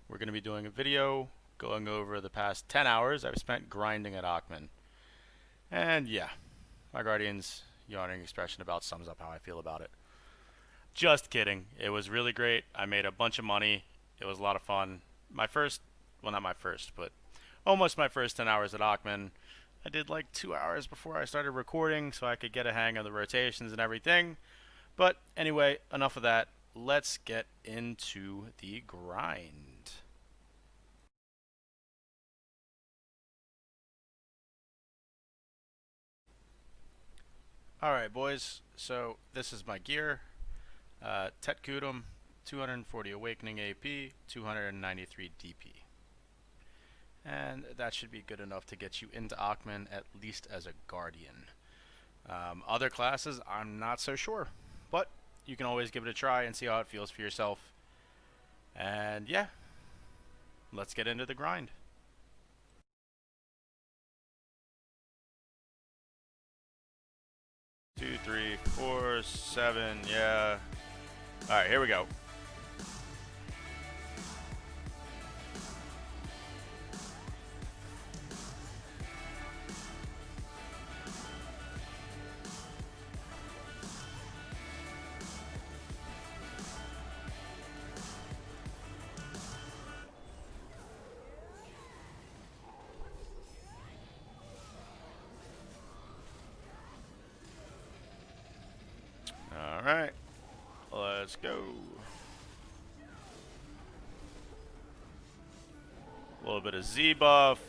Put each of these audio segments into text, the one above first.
We're going to be doing a video going over the past 10 hours I've spent grinding at Aakman. And yeah, my Guardian's yawning expression about sums up how I feel about it. Just kidding. It was really great. I made a bunch of money. It was a lot of fun. My first, well, not my first, but almost my first 10 hours at Aakman. I did like 2 hours before I started recording so I could get a hang of the rotations and everything. But anyway, enough of that. Let's get into the grind. Alright, boys. So this is my gear. Tet Kudum, 240 Awakening AP, 293 DP. And that should be good enough to get you into Aakman, at least as a Guardian. Other classes, I'm not so sure. But you can always give it a try and see how it feels for yourself. And yeah, let's get into the grind. 2, 3, 4, 7, yeah. Alright, here we go. Alright, let's go. A little bit of Z buff.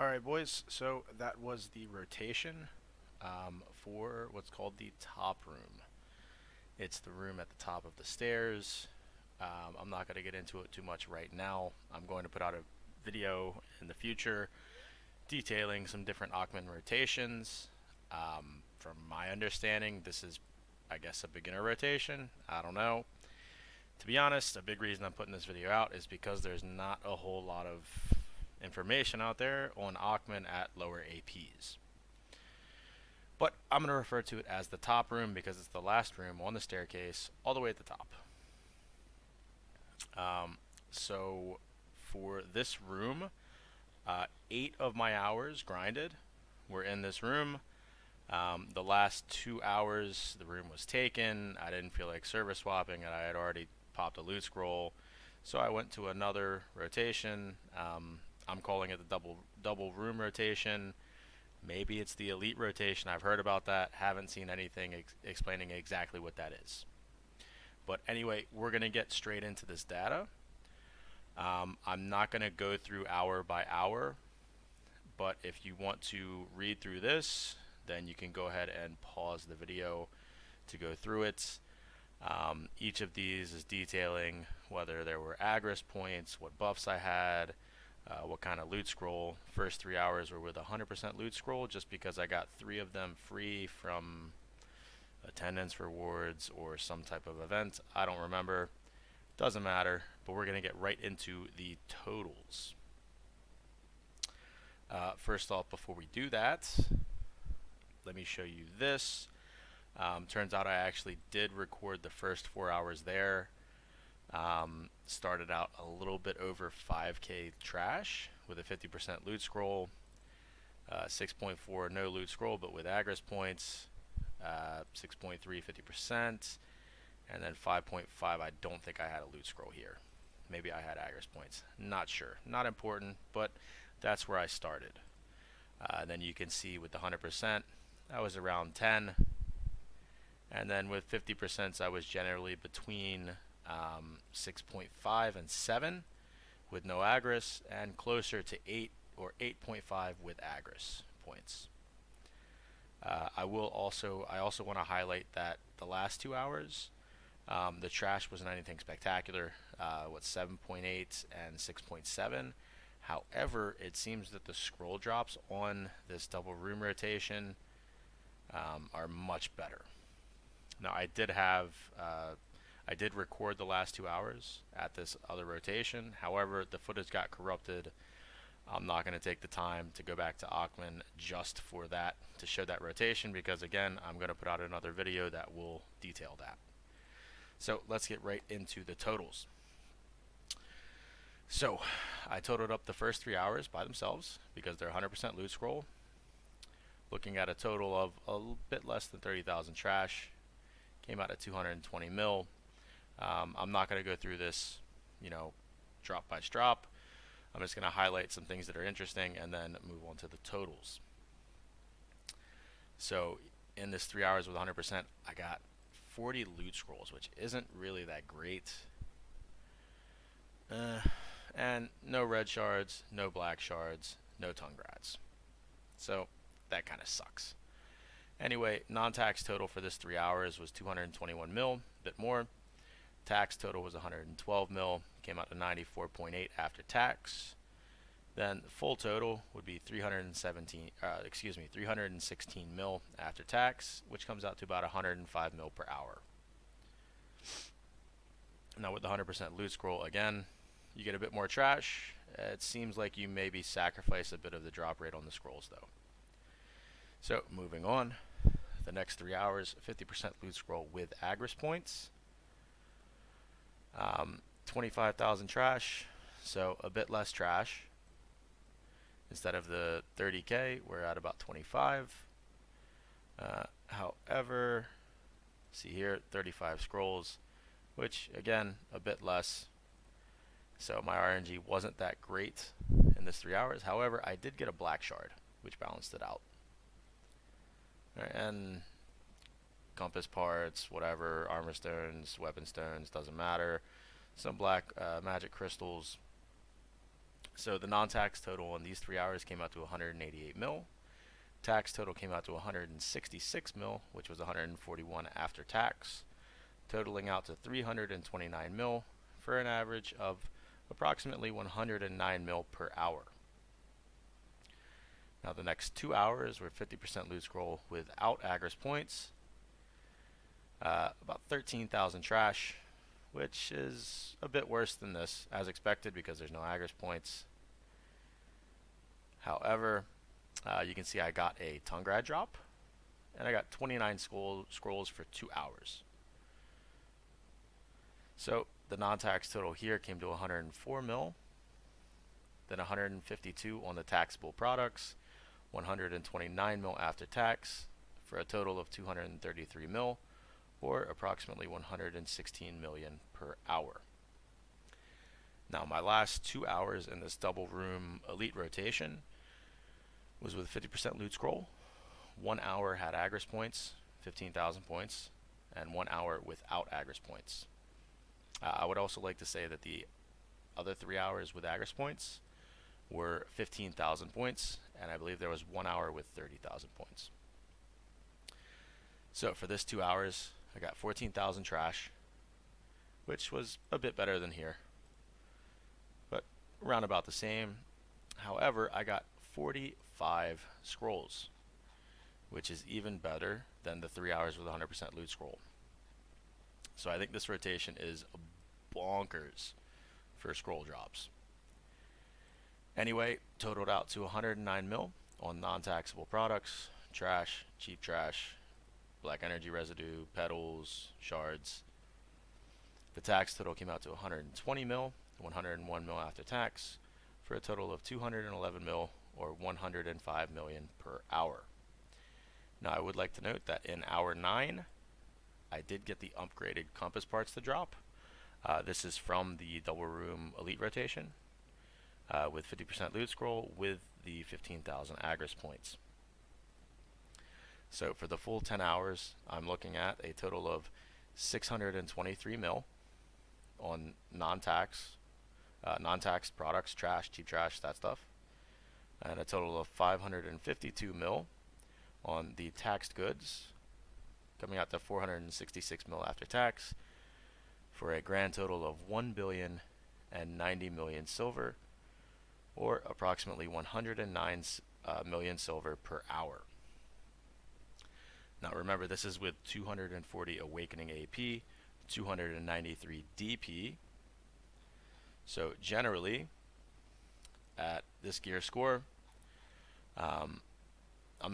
Alright boys, so that was the rotation for what's called the top room. It's the room at the top of the stairs. I'm not going to get into it too much right now. I'm going to put out a video in the future detailing some different Aakman rotations. From my understanding, this is, I guess, a beginner rotation. I don't know. To be honest, a big reason I'm putting this video out is because there's not a whole lot of information out there on Aakman at lower APs. But I'm going to refer to it as the top room because it's the last room on the staircase all the way at the top. So for this room, 8 of my hours grinded were in this room. The last 2 hours the room was taken. I didn't feel like server swapping and I had already popped a loot scroll. So I went to another rotation. I'm calling it the double room rotation. Maybe it's the elite rotation. I've heard about that. Haven't seen anything explaining exactly what that is. But anyway, we're going to get straight into this data. I'm not going to go through hour by hour, but if you want to read through this, then you can go ahead and pause the video to go through it. Each of these is detailing whether there were aggress points, what buffs I had, what kind of loot scroll. First 3 hours were with 100% loot scroll just because I got 3 of them free from attendance rewards or some type of event. I don't remember. Doesn't matter, but we're going to get right into the totals. First off, before we do that, let me show you this. Turns out I actually did record the first 4 hours there. Started out a little bit over 5k trash with a 50% loot scroll, 6.4 no loot scroll but with aggress points, 6.3 50%, and then 5.5 I don't think I had a loot scroll here. Maybe I had aggress points, not sure, not important, but that's where I started. Then you can see with the 100% I was around 10, and then with 50% I was generally between 6.5 and 7 with no aggress, and closer to 8 or 8.5 with aggress points. I also want to highlight that the last 2 hours, the trash wasn't anything spectacular. 7.8 and 6.7. However, it seems that the scroll drops on this double room rotation are much better. Now I did record the last 2 hours at this other rotation. However, the footage got corrupted. I'm not going to take the time to go back to Aakman just for that, to show that rotation, because again, I'm going to put out another video that will detail that. So let's get right into the totals. So I totaled up the first 3 hours by themselves because they're 100% loot scroll. Looking at a total of a bit less than 30,000 trash. Came out at 220 mil. I'm not going to go through this, drop by drop. I'm just going to highlight some things that are interesting and then move on to the totals. So in this 3 hours with 100%, I got 40 loot scrolls, which isn't really that great. And no red shards, no black shards, no tongue grads. So that kind of sucks. Anyway, non-tax total for this 3 hours was 221 mil, a bit more. Tax total was 112 mil, came out to 94.8 after tax. Then the full total would be 316 mil after tax, which comes out to about 105 mil per hour. Now with the 100% loot scroll, again, you get a bit more trash. It seems like you maybe sacrifice a bit of the drop rate on the scrolls though. So moving on, the next 3 hours, 50% loot scroll with aggress points. 25,000 trash, so a bit less trash. Instead of the 30k, we're at about 25. However, see here, 35 scrolls, which again, a bit less. So my RNG wasn't that great in this 3 hours. However, I did get a black shard, which balanced it out. And compass parts, whatever, armor stones, weapon stones, doesn't matter. Some black magic crystals, So the non-tax total on these 3 hours came out to 188 mil. Tax total came out to 166 mil, which was 141 after tax, totaling out to 329 mil for an average of approximately 109 mil per hour. Now the next 2 hours were 50% loot scroll without aggres points, about 13,000 trash, which is a bit worse than this, as expected, because there's no aggres points. However, you can see I got a tongue grad drop, and I got 29 scrolls for 2 hours. So the non-tax total here came to 104 mil, then 152 on the taxable products, 129 mil after tax, for a total of 233 mil, or approximately 116 million per hour. Now my last 2 hours in this double room elite rotation was with 50% loot scroll. 1 hour had aggres points, 15,000 points, and 1 hour without aggres points. I would also like to say that the other 3 hours with aggres points were 15,000 points, and I believe there was 1 hour with 30,000 points. So for this 2 hours, I got 14,000 trash, which was a bit better than here, but around about the same. However, I got 45 scrolls, which is even better than the 3 hours with 100% loot scroll. So I think this rotation is bonkers for scroll drops. Anyway, totaled out to 109 mil on non-taxable products, trash, cheap trash, black energy residue, petals, shards. The tax total came out to 120 mil, 101 mil after tax, for a total of 211 mil, or 105 million per hour. Now I would like to note that in hour 9, I did get the upgraded compass parts to drop. This is from the double room elite rotation, with 50% loot scroll with the 15,000 aggres points. So for the full 10 hours, I'm looking at a total of 623 mil on non-tax products, trash, cheap trash, that stuff, and a total of 552 mil on the taxed goods, coming out to 466 mil after tax, for a grand total of 1,090 million silver, or approximately 109 million silver per hour. Now remember, this is with 240 awakening AP, 293 DP. So generally, at this gear score, I'm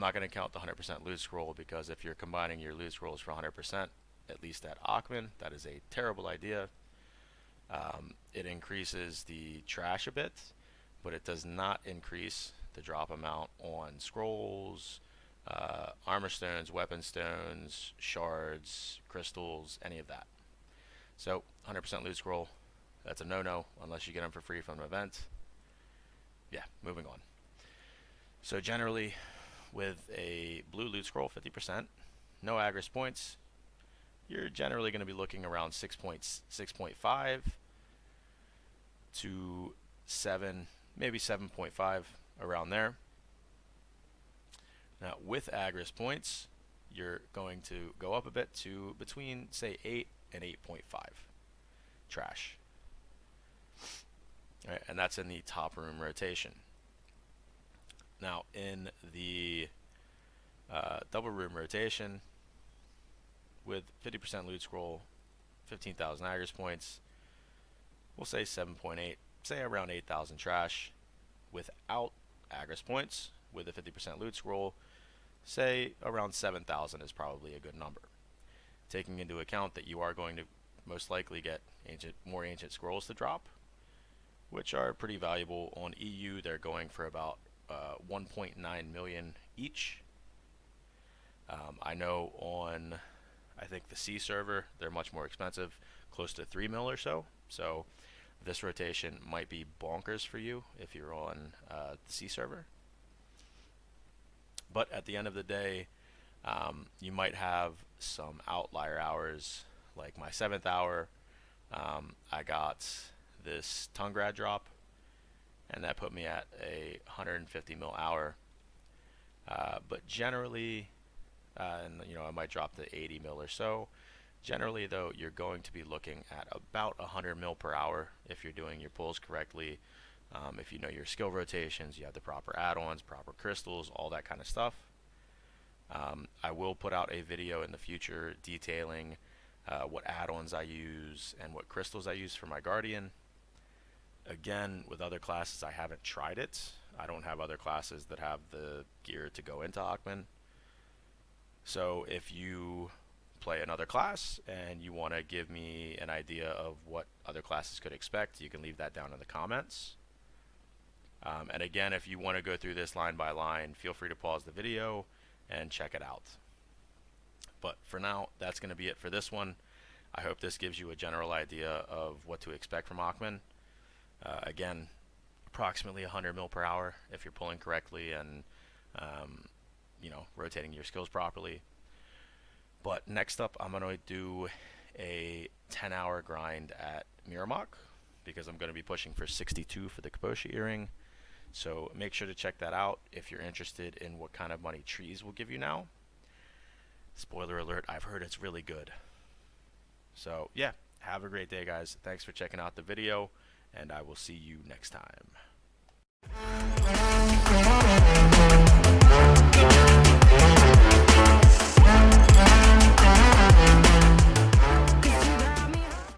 not going to count the 100% loot scroll, because if you're combining your loot scrolls for 100%, at least at Aakman, that is a terrible idea. It increases the trash a bit, but it does not increase the drop amount on scrolls, armor stones, weapon stones, shards, crystals, any of that. So 100% loot scroll, that's a no-no unless you get them for free from an event. Yeah, moving on. So generally, with a blue loot scroll, 50%, no aggres points, you're generally going to be looking around 6.5 to 7, maybe 7.5, around there. Now with aggres points, you're going to go up a bit to between, say, 8 and 8.5 trash. All right, and that's in the top room rotation. Now in the double room rotation, with 50% loot scroll, 15,000 aggres points, we'll say 7.8, say around 8,000 trash. Without aggres points, with a 50% loot scroll, say around 7,000 is probably a good number, taking into account that you are going to most likely get more ancient scrolls to drop, which are pretty valuable. On EU, they're going for about 1.9 million each. I know on, I think, the C server, they're much more expensive, close to 3 mil or so. So this rotation might be bonkers for you if you're on the C server. But at the end of the day, you might have some outlier hours, like my 7th hour. I got this tongue grad drop, and that put me at a 150 mil hour. But generally, and you know, I might drop to 80 mil or so. Generally, though, you're going to be looking at about 100 mil per hour if you're doing your pulls correctly. If you know your skill rotations, you have the proper add-ons, proper crystals, all that kind of stuff. I will put out a video in the future detailing what add-ons I use and what crystals I use for my Guardian. Again, with other classes, I haven't tried it. I don't have other classes that have the gear to go into Aakman. So if you play another class and you want to give me an idea of what other classes could expect, you can leave that down in the comments. And again, if you want to go through this line by line, feel free to pause the video and check it out. But for now, that's going to be it for this one. I hope this gives you a general idea of what to expect from Aakman. Again, approximately 100 mil per hour if you're pulling correctly and you know, rotating your skills properly. But next up, I'm going to do a 10-hour grind at Miramach because I'm going to be pushing for 62 for the Kaposhi earring. So make sure to check that out if you're interested in what kind of money trees will give you now. Spoiler alert, I've heard it's really good. So yeah, have a great day, guys. Thanks for checking out the video, and I will see you next time.